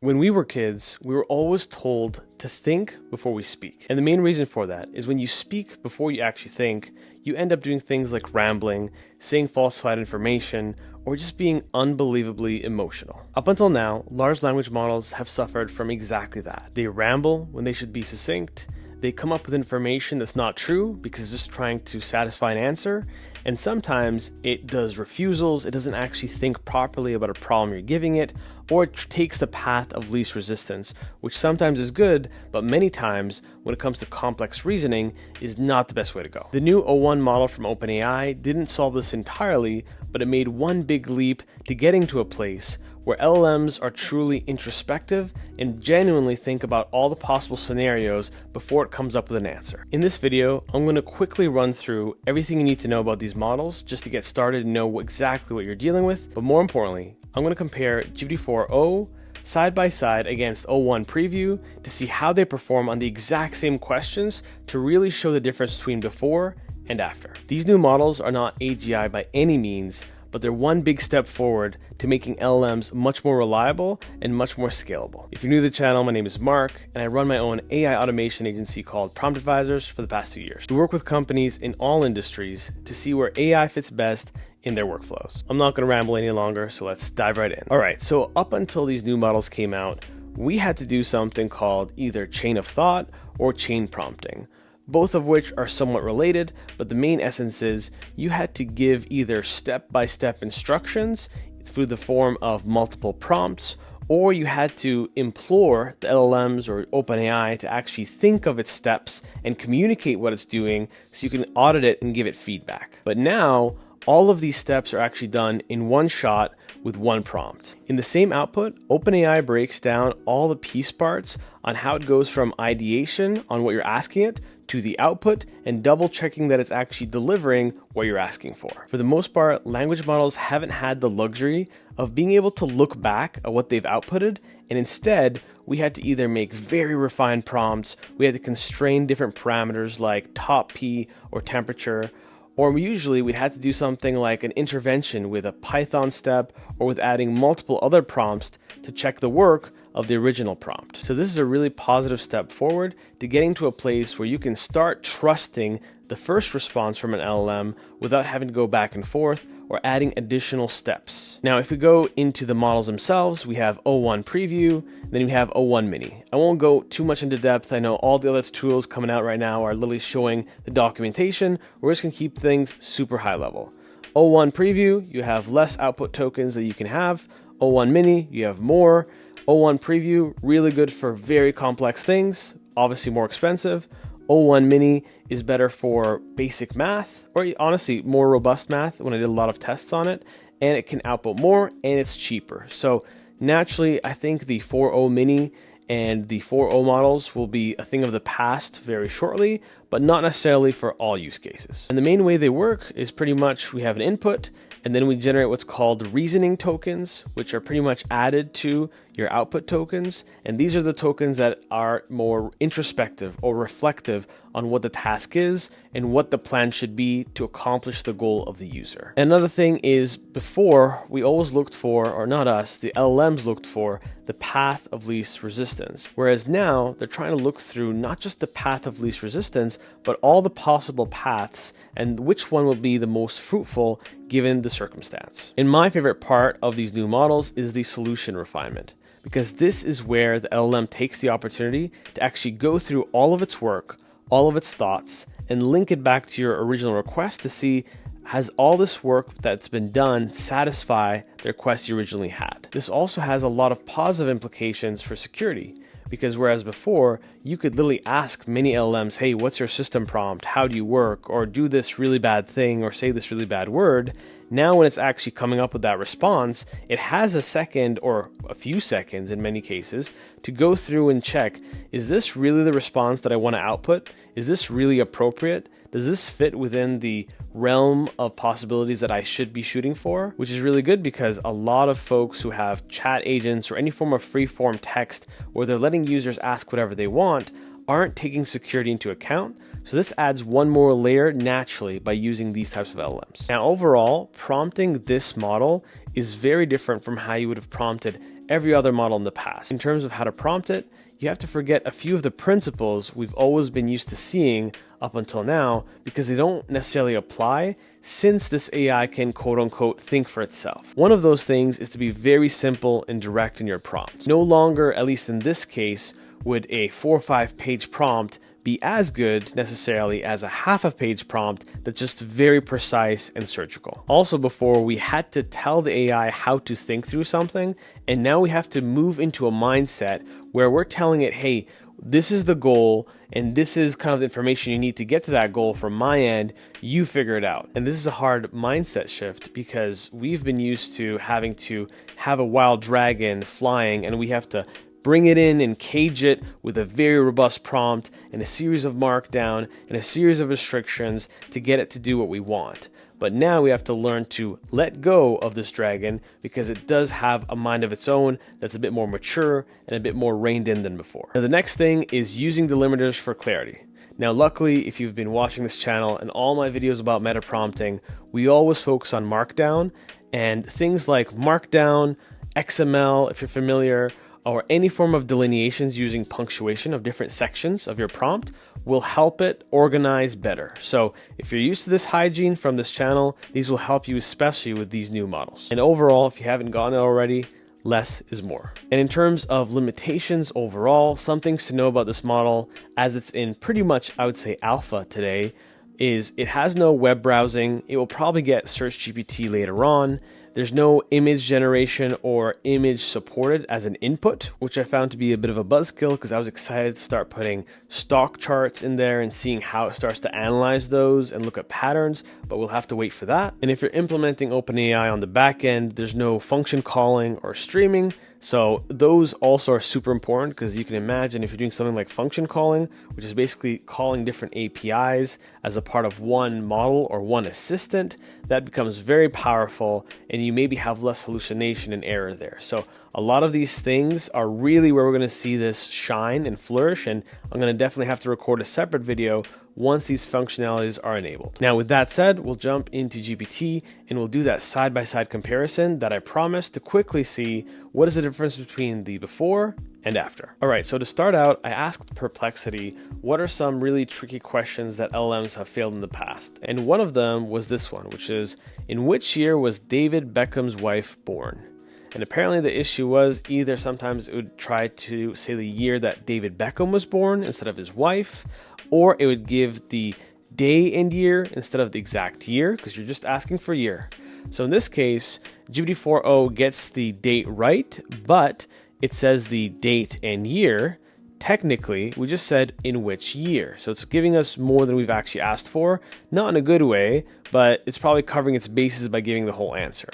When we were kids, we were always told to think before we speak. And the main reason for that is when you speak before you actually think, you end up doing things like rambling, saying falsified information, or just being unbelievably emotional. Up until now, large language models have suffered from exactly that. They ramble when they should be succinct. They come up with information that's not true because it's just trying to satisfy an answer. And sometimes it does refusals. It doesn't actually think properly about a problem you're giving it, or it takes the path of least resistance, which sometimes is good, but many times when it comes to complex reasoning is not the best way to go. The new O1 model from OpenAI didn't solve this entirely, but it made one big leap to getting to a place where LLMs are truly introspective and genuinely think about all the possible scenarios before it comes up with an answer. In this video, I'm going to quickly run through everything you need to know about these models just to get started and know exactly what you're dealing with. But more importantly, I'm going to compare GPT-4o side by side against O1 Preview to see how they perform on the exact same questions to really show the difference between before and after. These new models are not AGI by any means, but they're one big step forward to making LLMs much more reliable and much more scalable. If you're new to the channel, my name is Mark, and I run my own AI automation agency called Prompt Advisors for the past 2 years. We work with companies in all industries to see where AI fits best in their workflows. I'm not going to ramble any longer, so let's dive right in. All right, so up until these new models came out, we had to do something called either chain of thought or chain prompting, both of which are somewhat related, but the main essence is you had to give either step-by-step instructions through the form of multiple prompts, or you had to implore the LLMs or OpenAI to actually think of its steps and communicate what it's doing so you can audit it and give it feedback. But now, all of these steps are actually done in one shot with one prompt. In the same output, OpenAI breaks down all the piece parts on how it goes from ideation on what you're asking it to the output and double checking that it's actually delivering what you're asking for. For the most part, language models haven't had the luxury of being able to look back at what they've outputted, and instead we had to either make very refined prompts, we had to constrain different parameters like top P or temperature, or usually we'd have to do something like an intervention with a Python step or with adding multiple other prompts to check the work of the original prompt. So this is a really positive step forward to getting to a place where you can start trusting the first response from an LLM without having to go back and forth or adding additional steps. Now, if we go into the models themselves, we have O1 Preview, then we have O1 Mini. I won't go too much into depth. I know all the other tools coming out right now are literally showing the documentation. We're just gonna keep things super high level. O1 Preview, you have less output tokens that you can have. O1 Mini, you have more. O1 Preview, really good for very complex things, obviously more expensive. O1 Mini is better for basic math, or honestly, more robust math when I did a lot of tests on it, and it can output more, and it's cheaper. So naturally, I think the 4o Mini and the 4o models will be a thing of the past very shortly, but not necessarily for all use cases. And the main way they work is pretty much we have an input, and then we generate what's called reasoning tokens, which are pretty much added to your output tokens. And these are the tokens that are more introspective or reflective on what the task is and what the plan should be to accomplish the goal of the user. Another thing is before we always looked for, or not us, the LLMs looked for the path of least resistance. Whereas now they're trying to look through not just the path of least resistance, but all the possible paths and which one will be the most fruitful given the circumstance. And my favorite part of these new models is the solution refinement, because this is where the LLM takes the opportunity to actually go through all of its work, all of its thoughts, and link it back to your original request to see, has all this work that's been done satisfy the request you originally had? This also has a lot of positive implications for security, because whereas before, you could literally ask many LLMs, hey, what's your system prompt? How do you work? Or do this really bad thing or say this really bad word. Now when it's actually coming up with that response, it has a second or a few seconds in many cases to go through and check, is this really the response that I want to output? Is this really appropriate? Does this fit within the realm of possibilities that I should be shooting for? Which is really good because a lot of folks who have chat agents or any form of free-form text where they're letting users ask whatever they want aren't taking security into account. So this adds one more layer naturally by using these types of LLMs. Now overall, prompting this model is very different from how you would have prompted every other model in the past. In terms of how to prompt it, you have to forget a few of the principles we've always been used to seeing up until now because they don't necessarily apply since this AI can quote unquote think for itself. One of those things is to be very simple and direct in your prompts. No longer, at least in this case, would a 4 or 5 page prompt be as good necessarily as a half a page prompt that's just very precise and surgical. Also, before we had to tell the AI how to think through something, and now we have to move into a mindset where we're telling it, hey, this is the goal and this is kind of the information you need to get to that goal from my end, you figure it out. And this is a hard mindset shift because we've been used to having to have a wild dragon flying and we have to bring it in and cage it with a very robust prompt and a series of markdown and a series of restrictions to get it to do what we want. But now we have to learn to let go of this dragon because it does have a mind of its own that's a bit more mature and a bit more reined in than before. Now, the next thing is using delimiters for clarity. Now, luckily, if you've been watching this channel and all my videos about meta prompting, we always focus on Markdown and things like Markdown, XML, if you're familiar, or any form of delineations using punctuation of different sections of your prompt will help it organize better. So if you're used to this hygiene from this channel, these will help you especially with these new models. And overall, if you haven't gotten it already, less is more. And in terms of limitations overall, some things to know about this model as it's in pretty much, I would say, alpha today, is it has no web browsing. It will probably get Search GPT later on. There's no image generation or image supported as an input, which I found to be a bit of a buzzkill because I was excited to start putting stock charts in there and seeing how it starts to analyze those and look at patterns, but we'll have to wait for that. And if you're implementing OpenAI on the back end, there's no function calling or streaming. So those also are super important because you can imagine if you're doing something like function calling, which is basically calling different APIs as a part of one model or one assistant, that becomes very powerful and you maybe have less hallucination and error there. So a lot of these things are really where we're going to see this shine and flourish, and I'm going to definitely have to record a separate video once these functionalities are enabled. Now, with that said, we'll jump into GPT and we'll do that side-by-side comparison that I promised to quickly see what is the difference between the before and after. All right, so to start out, I asked Perplexity, what are some really tricky questions that LLMs have failed in the past? And one of them was this one, which is, in which year was David Beckham's wife born? And apparently the issue was either sometimes it would try to say the year that David Beckham was born instead of his wife, or it would give the day and year instead of the exact year, because you're just asking for year. So in this case, GPT-4o gets the date right, but it says the date and year. Technically, we just said in which year. So it's giving us more than we've actually asked for, not in a good way, but it's probably covering its bases by giving the whole answer.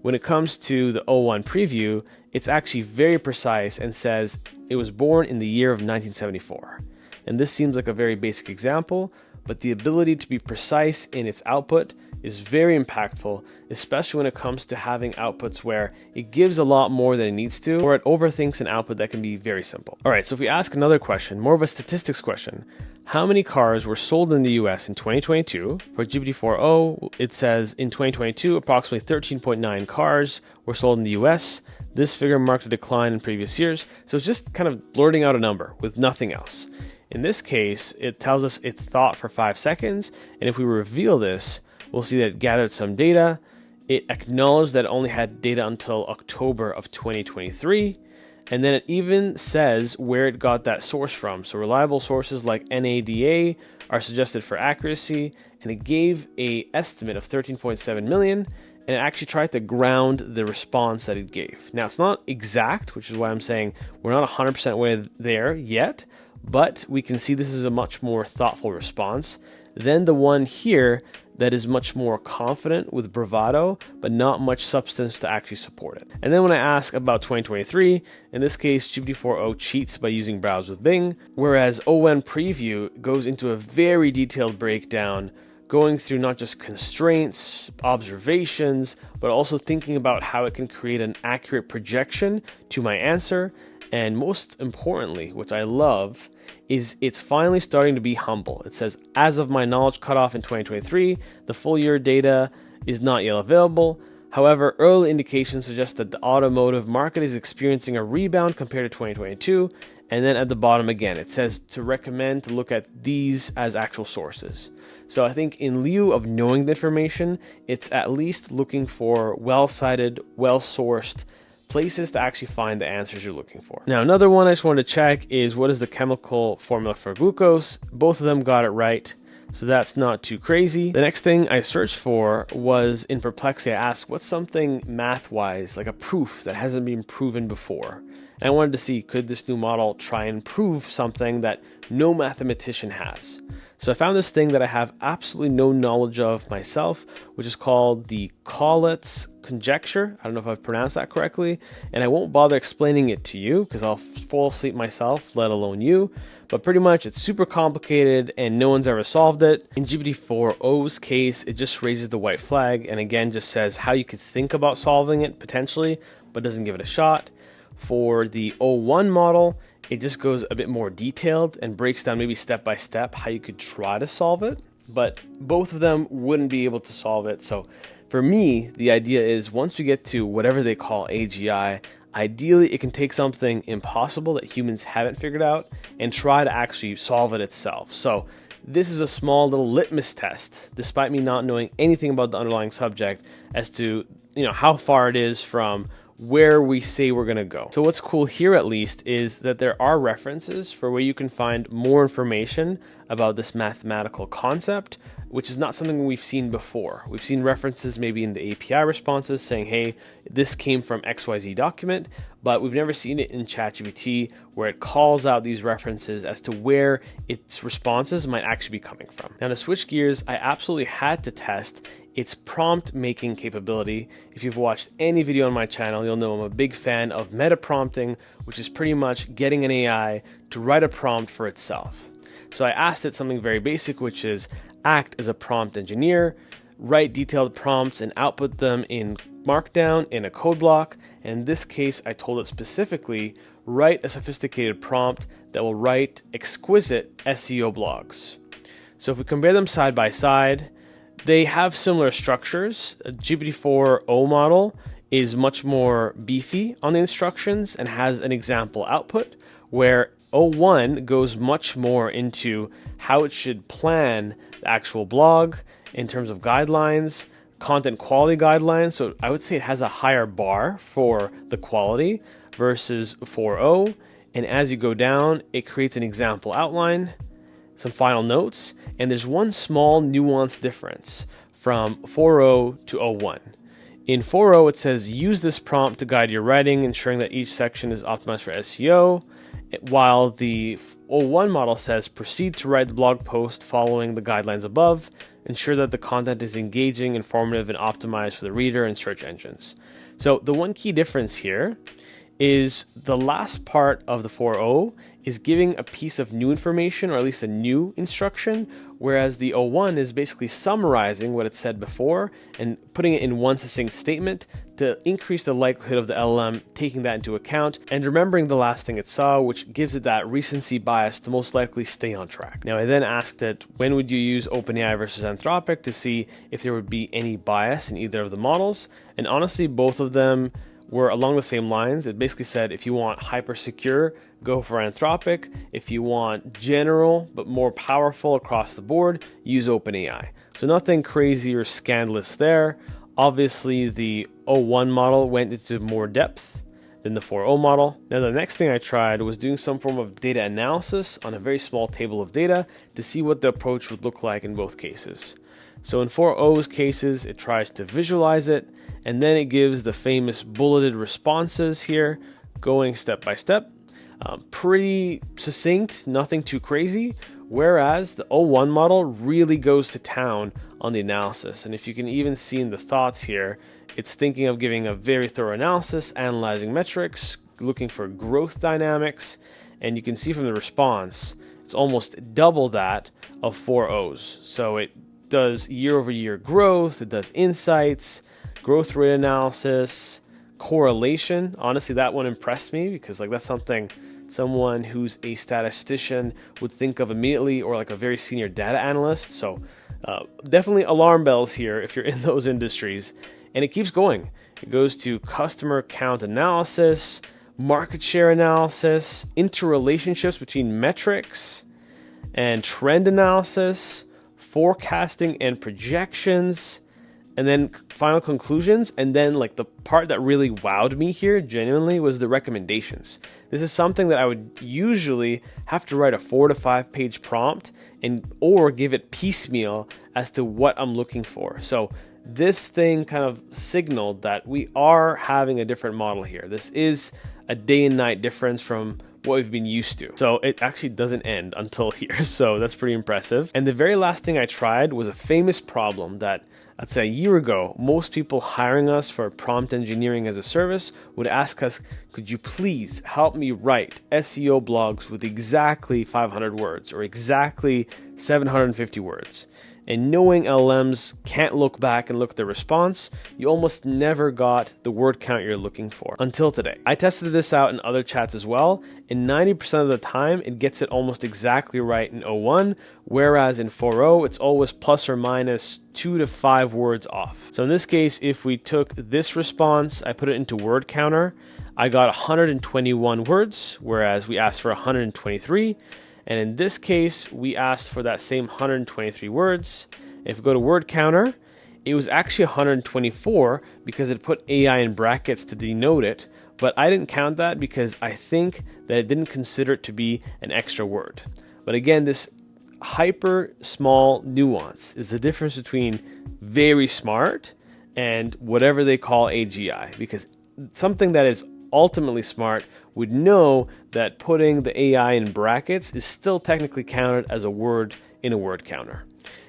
When it comes to the O1 preview, it's actually very precise and says it was born in the year of 1974. And this seems like a very basic example, but the ability to be precise in its output is very impactful, especially when it comes to having outputs where it gives a lot more than it needs to, or it overthinks an output that can be very simple. All right, so if we ask another question, more of a statistics question, how many cars were sold in the US in 2022? For GPT-4o, it says in 2022, approximately 13.9 cars were sold in the US. This figure marked a decline in previous years. So it's just kind of blurting out a number with nothing else. In this case, it tells us it thought for 5 seconds. And if we reveal this, we'll see that it gathered some data. It acknowledged that it only had data until October of 2023. And then it even says where it got that source from. So reliable sources like NADA are suggested for accuracy. And it gave an estimate of 13.7 million. And it actually tried to ground the response that it gave. Now, it's not exact, which is why I'm saying we're not 100% way there yet. But we can see this is a much more thoughtful response than the one here that is much more confident with bravado, but not much substance to actually support it. And then when I ask about 2023, in this case, GPT-4o cheats by using Browse with Bing, whereas O1 Preview goes into a very detailed breakdown, going through not just constraints, observations, but also thinking about how it can create an accurate projection to my answer. And most importantly, which I love, is it's finally starting to be humble. It says, as of my knowledge cutoff in 2023, the full year data is not yet available. However, early indications suggest that the automotive market is experiencing a rebound compared to 2022. And then at the bottom again, it says to recommend to look at these as actual sources. So I think in lieu of knowing the information, it's at least looking for well-cited, well-sourced places to actually find the answers you're looking for. Now, another one I just wanted to check is what is the chemical formula for glucose? Both of them got it right, so that's not too crazy. The next thing I searched for was in Perplexity. I asked, what's something math-wise, like a proof that hasn't been proven before? And I wanted to see, could this new model try and prove something that no mathematician has? So I found this thing that I have absolutely no knowledge of myself, which is called the Collatz conjecture. I don't know if I've pronounced that correctly, and I won't bother explaining it to you because I'll fall asleep myself, let alone you. But pretty much it's super complicated and no one's ever solved it. In GPT-4o's case, it just raises the white flag and again just says how you could think about solving it potentially, but doesn't give it a shot. For the O1 model, it just goes a bit more detailed and breaks down maybe step by step how you could try to solve it, but both of them wouldn't be able to solve it. So for me, the idea is once we get to whatever they call AGI, ideally it can take something impossible that humans haven't figured out and try to actually solve it itself. So this is a small little litmus test, despite me not knowing anything about the underlying subject, as to how far it is from where we say we're going to go. So what's cool here at least is that there are references for where you can find more information about this mathematical concept, which is not something we've seen before. We've seen references maybe in the API responses saying, hey, this came from XYZ document, but we've never seen it in ChatGPT where it calls out these references as to where its responses might actually be coming from. Now to switch gears, I absolutely had to test its prompt making capability. If you've watched any video on my channel, you'll know I'm a big fan of meta prompting, which is pretty much getting an AI to write a prompt for itself. So I asked it something very basic, which is act as a prompt engineer, write detailed prompts and output them in Markdown in a code block. And in this case, I told it specifically, write a sophisticated prompt that will write exquisite SEO blogs. So if we compare them side by side, they have similar structures. A GPT-4o model is much more beefy on the instructions and has an example output, where O1 goes much more into how it should plan the actual blog in terms of guidelines, content quality guidelines. So I would say it has a higher bar for the quality versus 4o. And as you go down, it creates an example outline, some final notes, and there's one small nuance difference from 4o to O1. In 4o, it says use this prompt to guide your writing, ensuring that each section is optimized for SEO, while the O1 model says proceed to write the blog post following the guidelines above, ensure that the content is engaging, informative, and optimized for the reader and search engines. So the one key difference here is the last part of the 4o is giving a piece of new information, or at least a new instruction, whereas the O1 is basically summarizing what it said before and putting it in one succinct statement to increase the likelihood of the LLM taking that into account and remembering the last thing it saw, which gives it that recency bias to most likely stay on track. Now, I then asked it, when would you use OpenAI versus Anthropic to see if there would be any bias in either of the models? And honestly, both of them were along the same lines. It basically said if you want hyper secure, go for Anthropic. If you want general but more powerful across the board, use OpenAI. So nothing crazy or scandalous there. Obviously, the O1 model went into more depth than the 4o model. Now, the next thing I tried was doing some form of data analysis on a very small table of data to see what the approach would look like in both cases. So in 4o's cases, it tries to visualize it, and then it gives the famous bulleted responses here, going step by step. Pretty succinct, nothing too crazy, whereas the O1 model really goes to town on the analysis. And if you can even see in the thoughts here, it's thinking of giving a very thorough analysis, analyzing metrics, looking for growth dynamics, and you can see from the response, it's almost double that of 4o's. So it does year-over-year growth, it does insights, growth rate analysis, correlation. Honestly, that one impressed me because that's something someone who's a statistician would think of immediately, or like a very senior data analyst. So definitely alarm bells here if you're in those industries. And it keeps going. It goes to customer count analysis, market share analysis, interrelationships between metrics, and trend analysis, forecasting and projections, and then final conclusions. And then like the part that really wowed me here genuinely was the recommendations. This is something that I would usually have to write a 4 to 5 page prompt or give it piecemeal as to what I'm looking for. So this thing kind of signaled that we are having a different model here. This is a day and night difference from what we've been used to. So it actually doesn't end until here. So that's pretty impressive. And the very last thing I tried was a famous problem that I'd say a year ago, most people hiring us for prompt engineering as a service would ask us, could you please help me write SEO blogs with exactly 500 words or exactly 750 words? And knowing LLMs can't look back and look at the response, you almost never got the word count you're looking for until today. I tested this out in other chats as well, and 90% of the time it gets it almost exactly right in O1, whereas in 4.0 it's always plus or minus 2 to 5 words off. So in this case, if we took this response, I put it into word counter, I got 121 words, whereas we asked for 123. And in this case, we asked for that same 123 words. If we go to word counter, it was actually 124 because it put AI in brackets to denote it. But I didn't count that because I think that it didn't consider it to be an extra word. But again, this hyper small nuance is the difference between very smart and whatever they call AGI. Because something that is ultimately smart would know that putting the AI in brackets is still technically counted as a word in a word counter.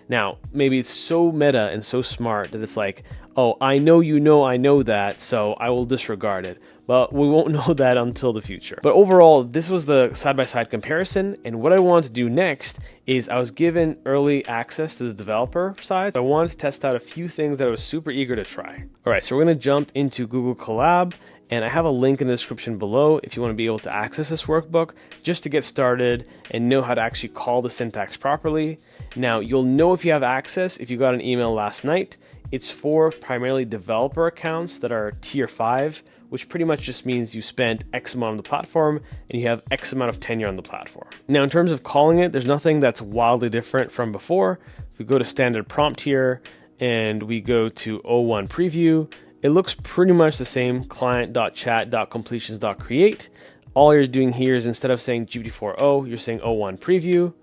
Now, maybe it's so meta and so smart that it's like, oh, I know I know that, so I will disregard it. But we won't know that until the future. But overall, this was the side-by-side comparison. And what I wanted to do next is I was given early access to the developer side. So I wanted to test out a few things that I was super eager to try. All right, so we're going to jump into Google Colab. And I have a link in the description below if you want to be able to access this workbook just to get started and know how to actually call the syntax properly. Now, you'll know if you have access if you got an email last night. It's for primarily developer accounts that are tier 5, which pretty much just means you spent X amount on the platform and you have X amount of tenure on the platform. Now, in terms of calling it, there's nothing that's wildly different from before. If we go to standard prompt here and we go to O1 preview, it looks pretty much the same, client.chat.completions.create. All you're doing here is instead of saying GPT-4o, you're saying O1 preview.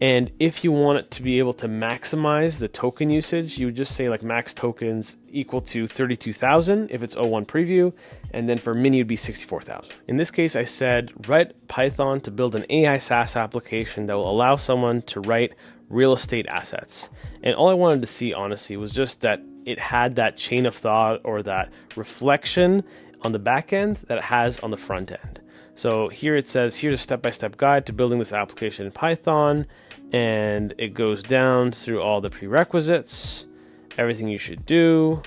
And if you want it to be able to maximize the token usage, you would just say like max tokens equal to 32,000 if it's O1 preview. And then for mini, it'd be 64,000. In this case, I said, write Python to build an AI SaaS application that will allow someone to write real estate assets. And all I wanted to see, honestly, was just that it had that chain of thought or that reflection on the back end that it has on the front end. So here it says, here's a step-by-step guide to building this application in Python. And it goes down through all the prerequisites, everything you should do.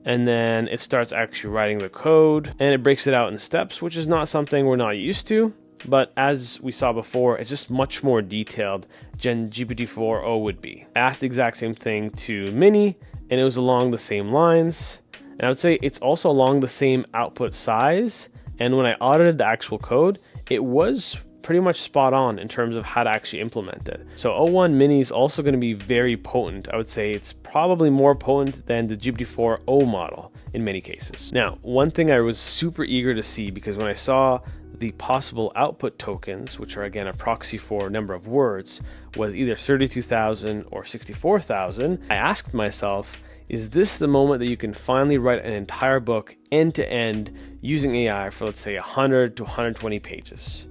And then it starts actually writing the code and it breaks it out in steps, which is not something we're not used to. But as we saw before, it's just much more detailed than GPT-4o would be. I asked the exact same thing to Mini, and it was along the same lines. And I would say it's also along the same output size. And when I audited the actual code, it was pretty much spot on in terms of how to actually implement it. So O1 Mini is also going to be very potent. I would say it's probably more potent than the GPT-4o model in many cases. Now, one thing I was super eager to see, because when I saw the possible output tokens, which are again a proxy for number of words, was either 32,000 or 64,000, I asked myself, is this the moment that you can finally write an entire book end to end using AI for, let's say, 100 to 120 pages?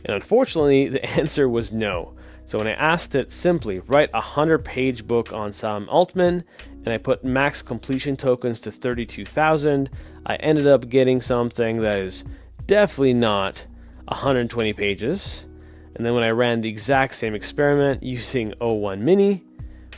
And unfortunately, the answer was no. So when I asked it simply, write a 100-page book on Sam Altman, and I put max completion tokens to 32,000, I ended up getting something that is definitely not 120 pages. And then when I ran the exact same experiment using O1 Mini,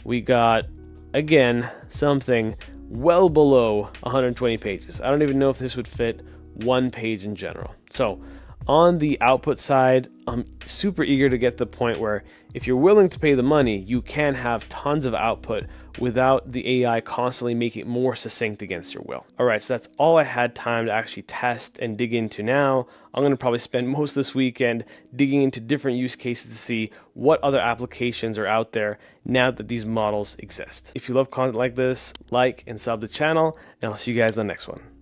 we got, again, something well below 120 pages. I don't even know if this would fit one page in general. So on the output side, I'm super eager to get to the point where if you're willing to pay the money, you can have tons of output without the AI constantly making it more succinct against your will. All right, so that's all I had time to actually test and dig into now. I'm going to probably spend most of this weekend digging into different use cases to see what other applications are out there now that these models exist. If you love content like this, like and sub the channel, and I'll see you guys in the next one.